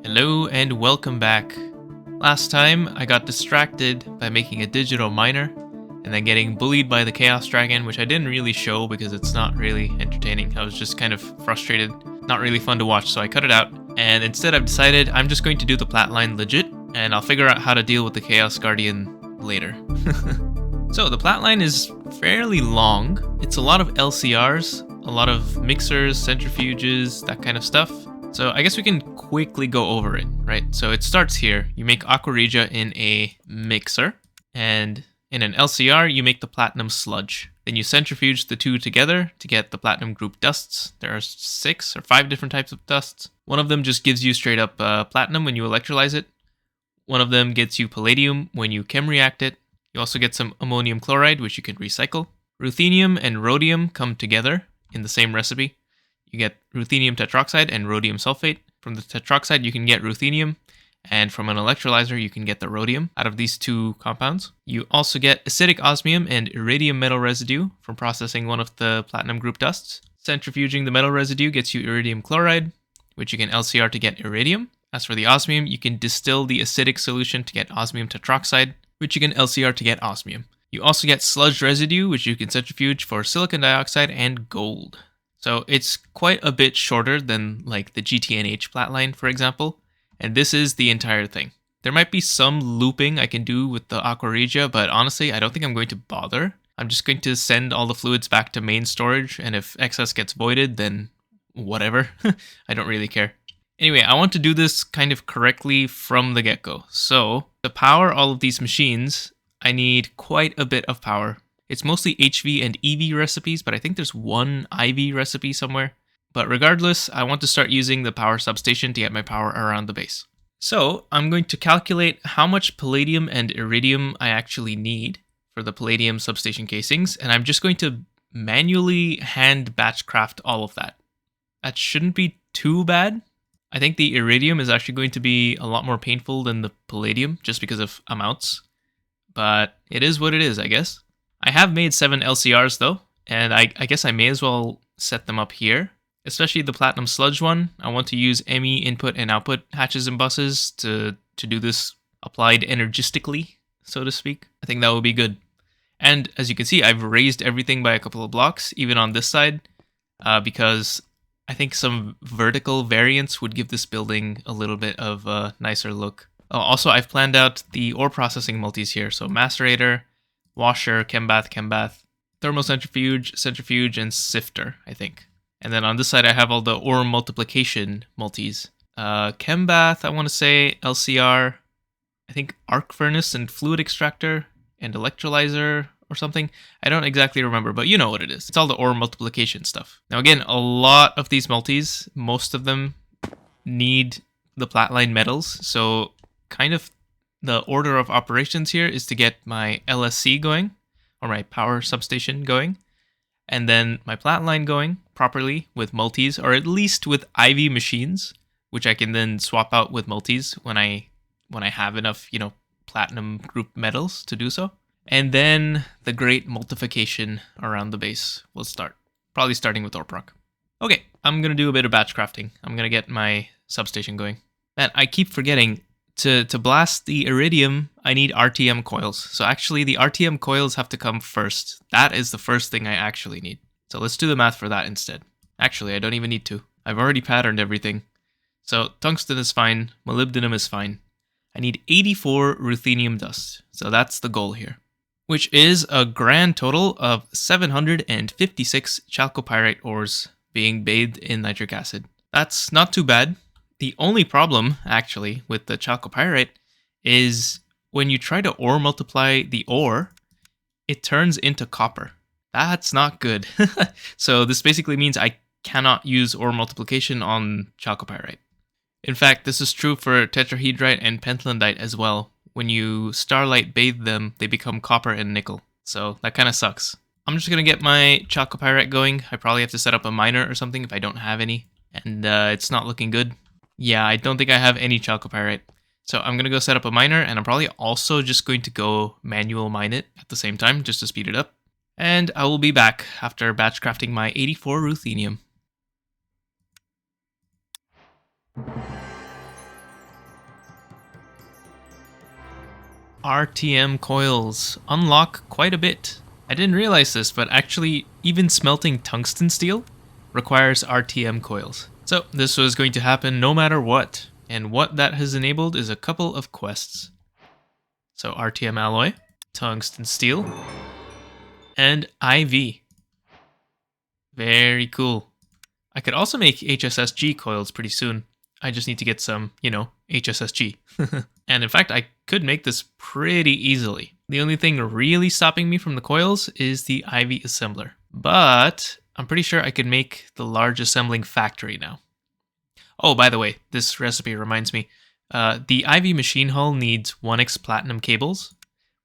Hello and welcome back. Last time I got distracted by making a digital miner and then getting bullied by the Chaos Dragon, which I didn't really show because it's not really entertaining. I was just kind of frustrated, not really fun to watch, so I cut it out. And instead I've decided I'm just going to do the Platline legit, and I'll figure out how to deal with the Chaos Guardian later. So the Platline is fairly long. It's a lot of LCRs, a lot of mixers, centrifuges, that kind of stuff. So I guess we can quickly go over it, right? So it starts here. You make aqua regia in a mixer, and in an LCR, you make the platinum sludge. Then you centrifuge the two together to get the platinum group dusts. There are 6 or 5 different types of dusts. One of them just gives you straight up platinum when you electrolyze it. One of them gets you palladium when you chem react it. You also get some ammonium chloride, which you can recycle. Ruthenium and rhodium come together in the same recipe. You get ruthenium tetroxide and rhodium sulfate. From the tetroxide, you can get ruthenium, and from an electrolyzer, you can get the rhodium out of these two compounds. You also get acidic osmium and iridium metal residue from processing one of the platinum group dusts. Centrifuging the metal residue gets you iridium chloride, which you can LCR to get iridium. As for the osmium, you can distill the acidic solution to get osmium tetroxide, which you can LCR to get osmium. You also get sludged residue, which you can centrifuge for silicon dioxide and gold. So it's quite a bit shorter than like the GTNH Platline, for example, and this is the entire thing. There might be some looping I can do with the aqua regia, but honestly, I don't think I'm going to bother. I'm just going to send all the fluids back to main storage, and if excess gets voided, then whatever. I don't really care. Anyway, I want to do this kind of correctly from the get-go. So to power all of these machines, I need quite a bit of power. It's mostly HV and EV recipes, but I think there's one IV recipe somewhere. But regardless, I want to start using the power substation to get my power around the base. So I'm going to calculate how much palladium and iridium I actually need for the palladium substation casings, and I'm just going to manually hand batch craft all of that. That shouldn't be too bad. I think the iridium is actually going to be a lot more painful than the palladium just because of amounts. But it is what it is, I guess. I have made 7 LCRs though, and I guess I may as well set them up here. Especially the platinum sludge one. I want to use ME input and output hatches and buses to do this applied energistically, so to speak. I think that will be good. And as you can see, I've raised everything by a couple of blocks, even on this side, because I think some vertical variance would give this building a little bit of a nicer look. Also, I've planned out the ore processing multis here, so macerator, washer, chembath, thermocentrifuge, centrifuge, and sifter, I think. And then on this side, I have all the ore multiplication multis. Chembath, I want to say, LCR, I think arc furnace and fluid extractor, and electrolyzer or something. I don't exactly remember, but you know what it is. It's all the ore multiplication stuff. Now again, a lot of these multis, most of them need the Platline metals, so kind of the order of operations here is to get my LSC going, or my power substation going, and then my Platline going properly with multis, or at least with IV machines, which I can then swap out with multis when I have enough, platinum group metals to do so. And then the great multiplication around the base will start, probably starting with Orproc. Okay, I'm going to do a bit of batch crafting. I'm going to get my substation going. Man, I keep forgetting, to blast the iridium, I need RTM coils. So actually, the RTM coils have to come first. That is the first thing I actually need. So let's do the math for that instead. Actually, I don't even need to. I've already patterned everything. So tungsten is fine, molybdenum is fine. I need 84 ruthenium dust. So that's the goal here, which is a grand total of 756 chalcopyrite ores being bathed in nitric acid. That's not too bad. The only problem, actually, with the chalcopyrite is when you try to ore multiply the ore, it turns into copper. That's not good. So this basically means I cannot use ore multiplication on chalcopyrite. In fact, this is true for tetrahedrite and pentlandite as well. When you starlight bathe them, they become copper and nickel. So that kind of sucks. I'm just going to get my chalcopyrite going. I probably have to set up a miner or something if I don't have any. And it's not looking good. Yeah, I don't think I have any chalcopyrite. So I'm going to go set up a miner, and I'm probably also just going to go manual mine it at the same time, just to speed it up. And I will be back after batch crafting my 84 ruthenium. RTM coils unlock quite a bit. I didn't realize this, but actually even smelting tungsten steel requires RTM coils. So this was going to happen no matter what. And what that has enabled is a couple of quests. So RTM alloy, tungsten steel, and IV. Very cool. I could also make HSSG coils pretty soon. I just need to get some, HSSG. And in fact, I could make this pretty easily. The only thing really stopping me from the coils is the IV assembler. But I'm pretty sure I could make the large assembling factory now. Oh, by the way, this recipe reminds me. The IV machine hull needs 1x platinum cables,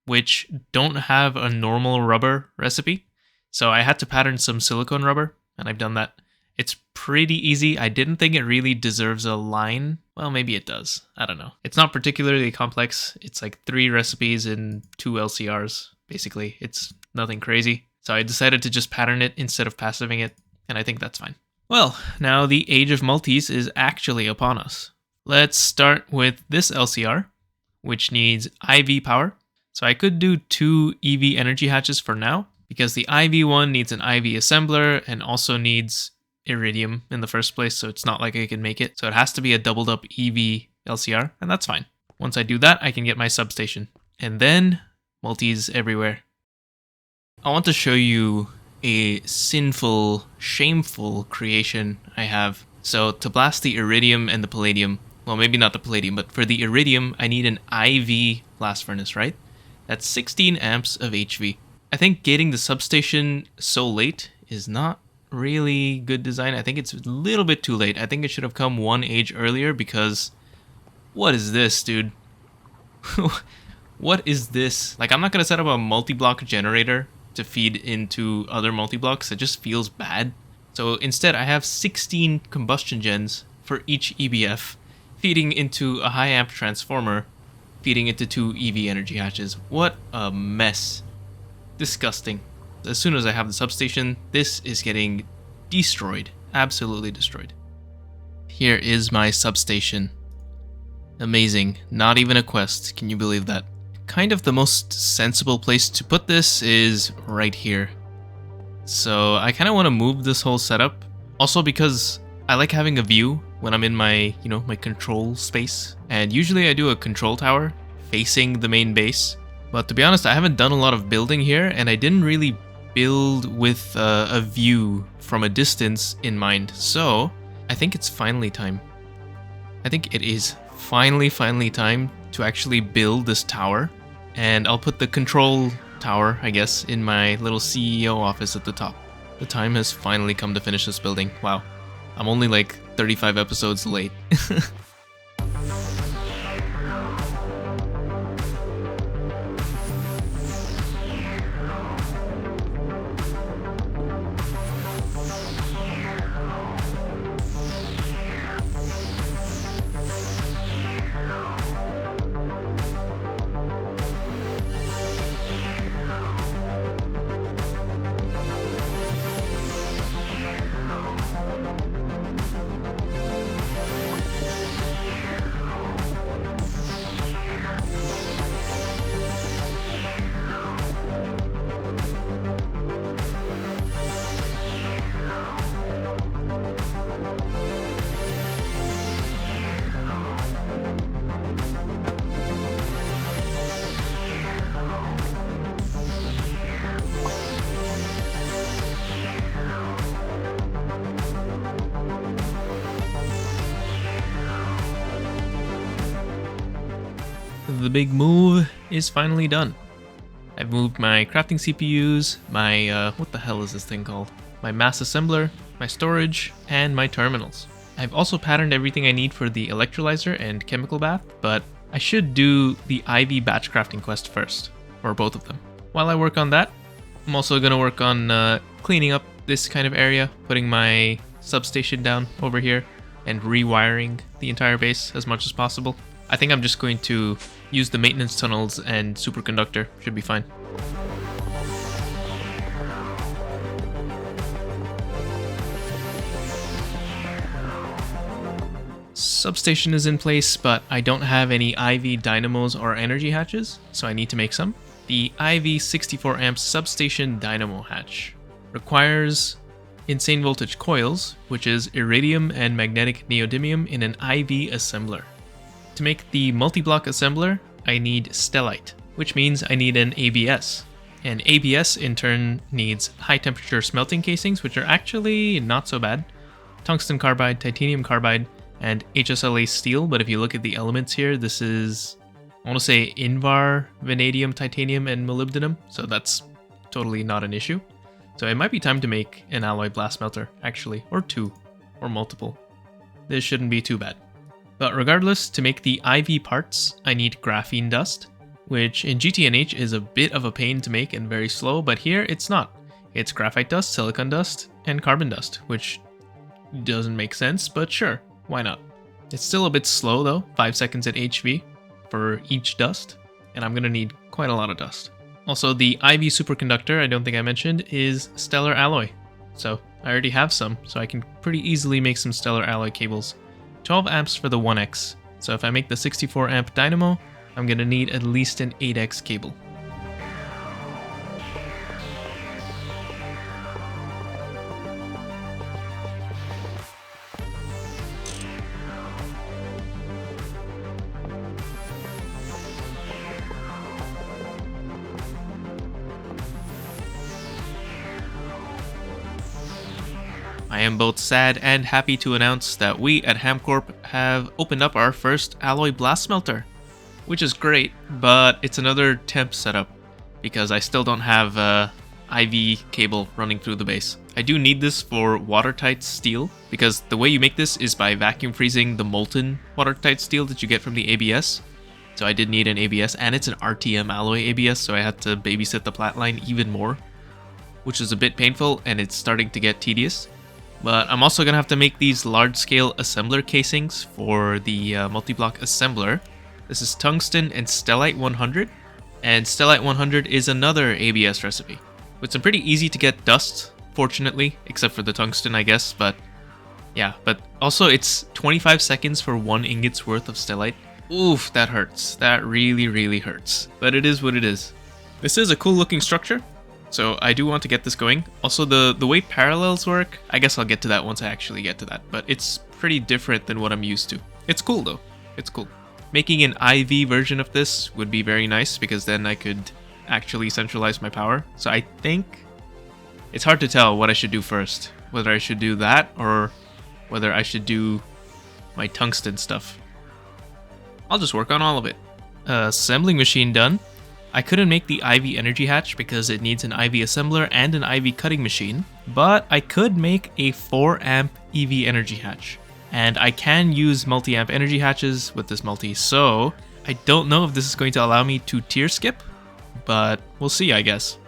which don't have a normal rubber recipe. So I had to pattern some silicone rubber, and I've done that. It's pretty easy. I didn't think it really deserves a line. Well, maybe it does. I don't know. It's not particularly complex. It's like 3 recipes and 2 LCRs, basically. It's nothing crazy. So I decided to just pattern it instead of passiving it, and I think that's fine. Well, now the age of multis is actually upon us. Let's start with this LCR, which needs IV power. So I could do 2 EV energy hatches for now, because the IV one needs an IV assembler and also needs iridium in the first place, so it's not like I can make it. So it has to be a doubled up EV LCR, and that's fine. Once I do that, I can get my substation. And then multis everywhere. I want to show you a sinful, shameful creation I have. So to blast the iridium and the palladium, well, maybe not the palladium, but for the iridium, I need an IV blast furnace, right? That's 16 amps of HV. I think getting the substation so late is not really good design. I think it's a little bit too late. I think it should have come 1 age earlier because what is this, dude? What is this? Like, I'm not gonna set up a multi-block generator to feed into other multi-blocks. It just feels bad. So instead, I have 16 combustion gens for each EBF feeding into a high amp transformer, feeding into 2 EV energy hatches. What a mess. Disgusting. As soon as I have the substation, this is getting destroyed. Absolutely destroyed. Here is my substation. Amazing. Not even a quest. Can you believe that? Kind of the most sensible place to put this is right here. So I kind of want to move this whole setup. Also because I like having a view when I'm in my, my control space. And usually I do a control tower facing the main base. But to be honest, I haven't done a lot of building here, and I didn't really build with a view from a distance in mind. So I think it's finally time. I think it is finally time to actually build this tower. And I'll put the control tower, I guess, in my little CEO office at the top. The time has finally come to finish this building. Wow. I'm only like 35 episodes late. The big move is finally done. I've moved my crafting CPUs, my, what the hell is this thing called? My mass assembler, my storage, and my terminals. I've also patterned everything I need for the electrolyzer and chemical bath, but I should do the IV batch crafting quest first, or both of them. While I work on that, I'm also going to work on cleaning up this kind of area, putting my substation down over here, and rewiring the entire base as much as possible. I think I'm just going to use the maintenance tunnels and superconductor. Should be fine. Substation is in place, but I don't have any IV dynamos or energy hatches, so I need to make some. The IV 64 amp substation dynamo hatch requires insane voltage coils, which is iridium and magnetic neodymium in an IV assembler. To make the multi-block assembler, I need stellite, which means I need an ABS. And ABS in turn needs high temperature smelting casings, which are actually not so bad. Tungsten carbide, titanium carbide, and HSLA steel, but if you look at the elements here, this is, I want to say Invar, vanadium, titanium, and molybdenum, so that's totally not an issue. So it might be time to make an alloy blast smelter, actually, or two, or multiple. This shouldn't be too bad. But regardless, to make the IV parts, I need graphene dust, which in GTNH is a bit of a pain to make and very slow, but here it's not. It's graphite dust, silicon dust, and carbon dust, which doesn't make sense, but sure, why not? It's still a bit slow though, 5 seconds at HV for each dust, and I'm gonna need quite a lot of dust. Also, the IV superconductor, I don't think I mentioned, is stellar alloy. So I already have some, so I can pretty easily make some stellar alloy cables. 12 amps for the 1X. So if I make the 64 amp dynamo, I'm gonna need at least an 8X cable. I am both sad and happy to announce that we at HamCorp have opened up our first alloy blast smelter, which is great, but it's another temp setup because I still don't have a IV cable running through the base. I do need this for watertight steel because the way you make this is by vacuum freezing the molten watertight steel that you get from the ABS. So I did need an ABS, and it's an RTM alloy ABS, so I had to babysit the Platline even more, which is a bit painful and it's starting to get tedious. But I'm also going to have to make these large-scale assembler casings for the multi-block assembler. This is tungsten and stellite 100, and stellite 100 is another ABS recipe. With some pretty easy to get dust, fortunately, except for the tungsten, I guess, but yeah. But also it's 25 seconds for 1 ingot's worth of stellite. Oof, that hurts. That really, really hurts. But it is what it is. This is a cool looking structure, so I do want to get this going. Also, the way parallels work, I guess I'll get to that once I actually get to that, but it's pretty different than what I'm used to. It's cool though. It's cool. Making an IV version of this would be very nice because then I could actually centralize my power. So I think it's hard to tell what I should do first. Whether I should do that or whether I should do my tungsten stuff. I'll just work on all of it. Assembling machine done. I couldn't make the IV energy hatch because it needs an IV assembler and an IV cutting machine, but I could make a 4 amp EV energy hatch. And I can use multi-amp energy hatches with this multi, so I don't know if this is going to allow me to tier skip, but we'll see, I guess.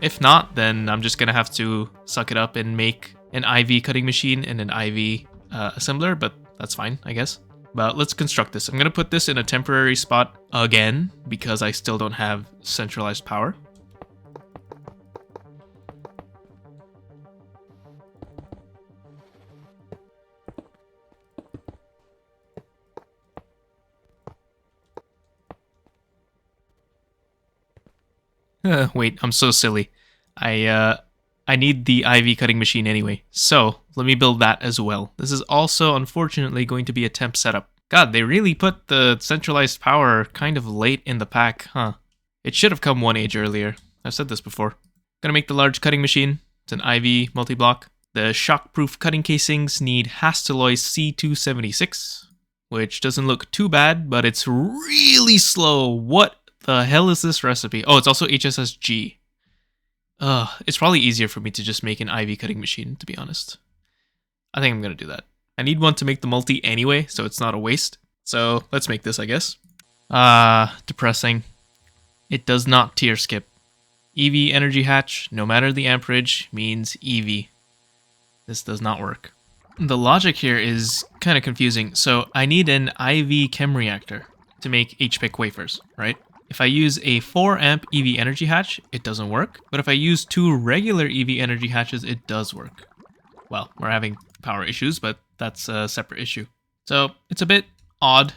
If not, then I'm just gonna have to suck it up and make an IV cutting machine and an IV assembler, but that's fine, I guess. But let's construct this. I'm gonna put this in a temporary spot again because I still don't have centralized power. Wait, I'm so silly. I need the IV cutting machine anyway, so let me build that as well. This is also unfortunately going to be a temp setup. God, they really put the centralized power kind of late in the pack, huh? It should have come 1 age earlier. I've said this before. Gonna make the large cutting machine. It's an IV multi-block. The shockproof cutting casings need Hastelloy C276, which doesn't look too bad, but it's really slow. What the hell is this recipe? Oh, it's also HSSG. It's probably easier for me to just make an IV cutting machine, to be honest. I think I'm gonna do that. I need one to make the multi anyway, so it's not a waste. So let's make this, I guess. Depressing. It does not tier skip. EV energy hatch, no matter the amperage, means EV. This does not work. The logic here is kind of confusing. So I need an IV chem reactor to make HPIC wafers, right? If I use a 4 amp EV energy hatch, it doesn't work. But if I use 2 regular EV energy hatches, it does work. Well, we're having power issues, but that's a separate issue. So it's a bit odd,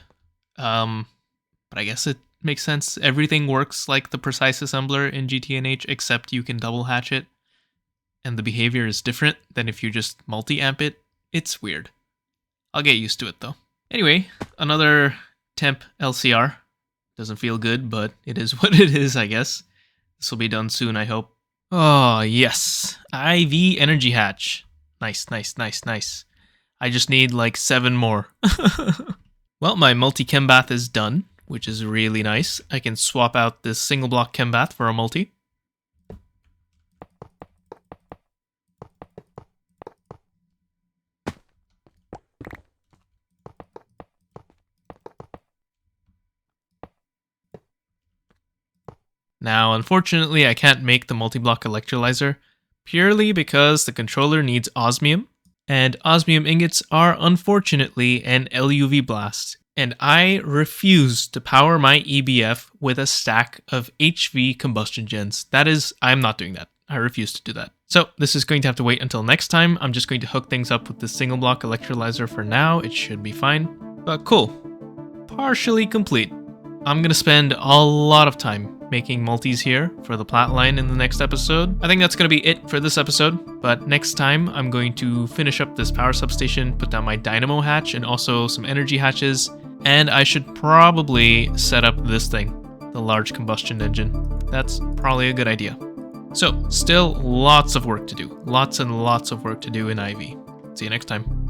but I guess it makes sense. Everything works like the precise assembler in GTNH, except you can double hatch it, and the behavior is different than if you just multi-amp it. It's weird. I'll get used to it though. Anyway, another temp LCR. Doesn't feel good, but it is what it is, I guess. This will be done soon, I hope. Oh, yes. IV energy hatch. Nice, nice, nice, nice. I just need like 7 more. Well, my multi-chem bath is done, which is really nice. I can swap out this single block chem bath for a multi. Now, unfortunately, I can't make the multi-block electrolyzer purely because the controller needs osmium, and osmium ingots are unfortunately an LUV blast, and I refuse to power my EBF with a stack of HV combustion gens. That is, I'm not doing that. I refuse to do that. So this is going to have to wait until next time. I'm just going to hook things up with the single block electrolyzer for now. It should be fine. But cool. Partially complete. I'm going to spend a lot of time making multis here for the Platline in the next episode. I think that's going to be it for this episode, but next time I'm going to finish up this power substation, put down my dynamo hatch and also some energy hatches, and I should probably set up this thing, the large combustion engine. That's probably a good idea. So, still lots of work to do. Lots and lots of work to do in IV. See you next time.